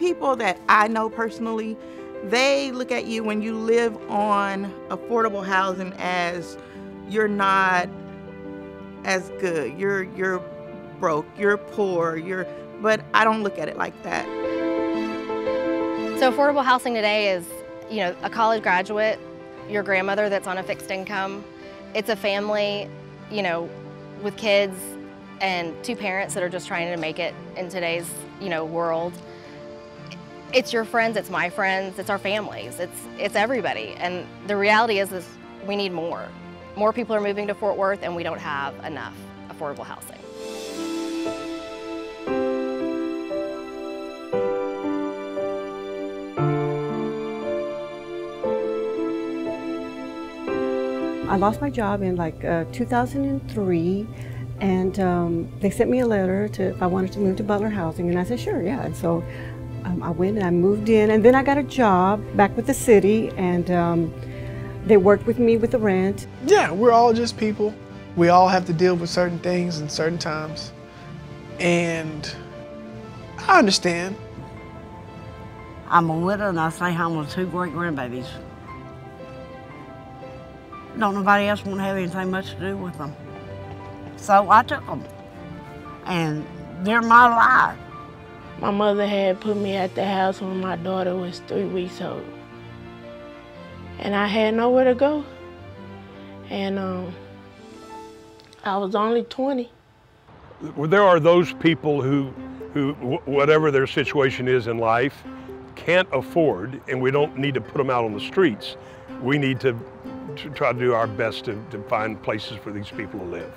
people that I know personally, they look at you when you live on affordable housing as you're not as good. You're broke, you're poor, but I don't look at it like that. So affordable housing today is, a college graduate, your grandmother that's on a fixed income. It's a family, with kids and two parents that are just trying to make it in today's, world. It's your friends, it's my friends, it's our families, it's everybody. And the reality is we need more. More people are moving to Fort Worth and we don't have enough affordable housing. I lost my job in 2003, and they sent me a letter if I wanted to move to Butler Housing, and I said sure, yeah. And so I went and I moved in, and then I got a job back with the city, and they worked with me with the rent. Yeah, we're all just people. We all have to deal with certain things in certain times, and I understand. I'm a widow and I stay home with 2 great grandbabies. Don't nobody else want to have anything much to do with them. So I took them, and they're my life. My mother had put me at the house when my daughter was 3 weeks old. And I had nowhere to go. And I was only 20. There are those people who, whatever their situation is in life, can't afford, and we don't need to put them out on the streets. We need to try to do our best to find places for these people to live.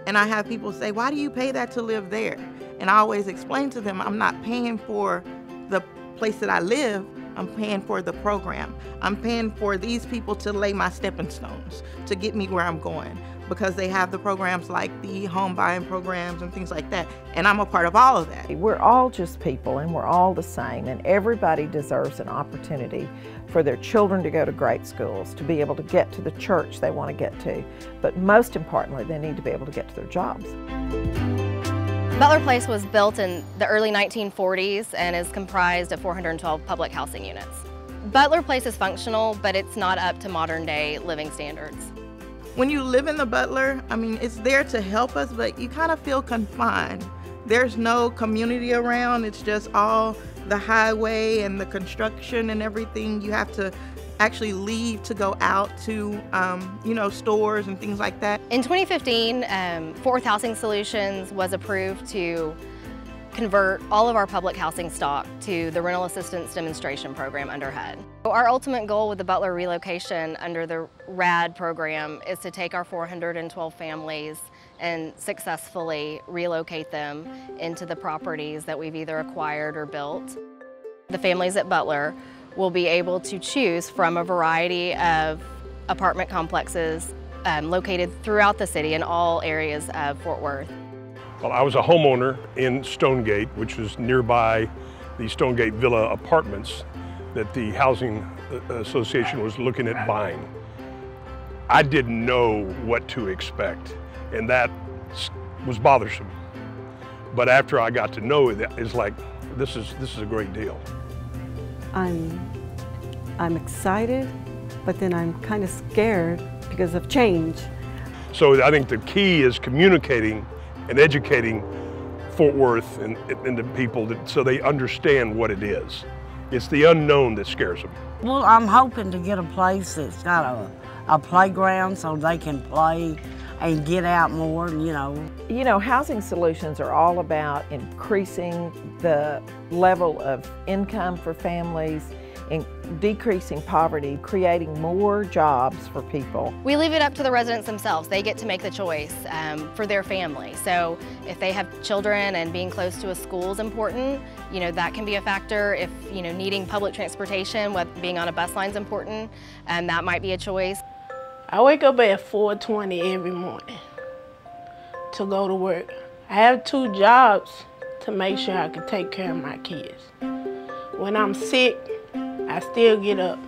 And I have people say, why do you pay that to live there? And I always explain to them, I'm not paying for the place that I live, I'm paying for the program. I'm paying for these people to lay my stepping stones, to get me where I'm going, because they have the programs like the home buying programs and things like that, and I'm a part of all of that. We're all just people, and we're all the same, and everybody deserves an opportunity for their children to go to great schools, to be able to get to the church they want to get to, but most importantly, they need to be able to get to their jobs. Butler Place was built in the early 1940s and is comprised of 412 public housing units. Butler Place is functional, but it's not up to modern day living standards. When you live in the Butler, it's there to help us, but you kind of feel confined. There's no community around, it's just all the highway and the construction and everything. You have to actually leave to go out to, stores and things like that. In 2015, Fort Worth Housing Solutions was approved to convert all of our public housing stock to the Rental Assistance Demonstration Program under HUD. Our ultimate goal with the Butler relocation under the RAD program is to take our 412 families and successfully relocate them into the properties that we've either acquired or built. The families at Butler will be able to choose from a variety of apartment complexes located throughout the city in all areas of Fort Worth. Well, I was a homeowner in Stonegate, which is nearby the Stonegate Villa Apartments that the Housing Association was looking at buying. I didn't know what to expect, and that was bothersome. But after I got to know it, it's like, this is a great deal. I'm excited, but then I'm kind of scared because of change. So I think the key is communicating and educating Fort Worth and the people so they understand what it is. It's the unknown that scares them. Well, I'm hoping to get a place that's got a playground so they can play and get out more, Housing Solutions are all about increasing the level of income for families, in decreasing poverty, creating more jobs for people. We leave it up to the residents themselves. They get to make the choice for their family. So if they have children and being close to a school is important, that can be a factor. If, needing public transportation, being on a bus line is important, that might be a choice. I wake up at 4:20 every morning to go to work. I have 2 jobs to make sure I can take care of my kids. When I'm sick, I still get up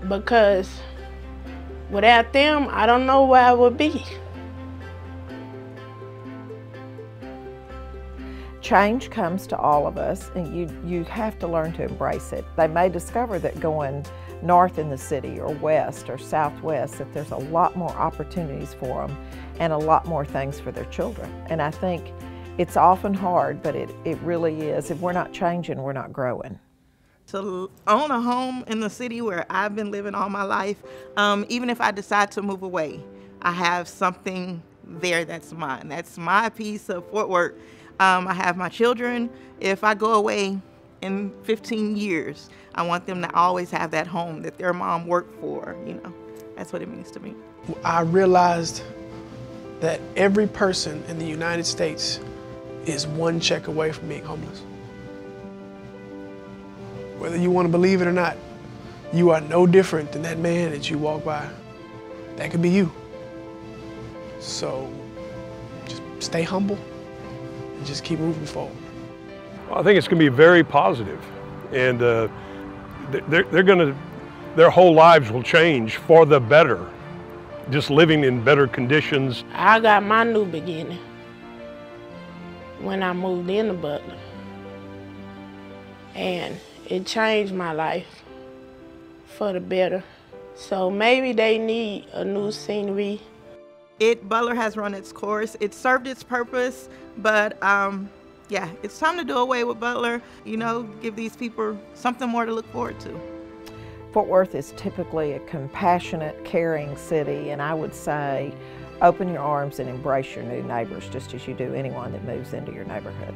because without them, I don't know where I would be. change comes to all of us, and you have to learn to embrace it. They may discover that going north in the city or west or southwest, that there's a lot more opportunities for them and a lot more things for their children. And I think it's often hard, but it really is. If we're not changing, we're not growing. To own a home in the city where I've been living all my life, even if I decide to move away, I have something there that's mine. That's my piece of Fort Worth. I have my children. If I go away in 15 years, I want them to always have that home that their mom worked for, you know. That's what it means to me. I realized that every person in the United States is one check away from being homeless. Whether you want to believe it or not, you are no different than that man that you walk by. That could be you. So just stay humble and just keep moving forward. Well, I think it's going to be very positive, and their whole lives will change for the better, just living in better conditions. I got my new beginning when I moved into Butler, and it changed my life for the better. So maybe they need a new scenery. Butler has run its course. It served its purpose, but yeah, it's time to do away with Butler, you know, give these people something more to look forward to. Fort Worth is typically a compassionate, caring city, and I would say open your arms and embrace your new neighbors just as you do anyone that moves into your neighborhood.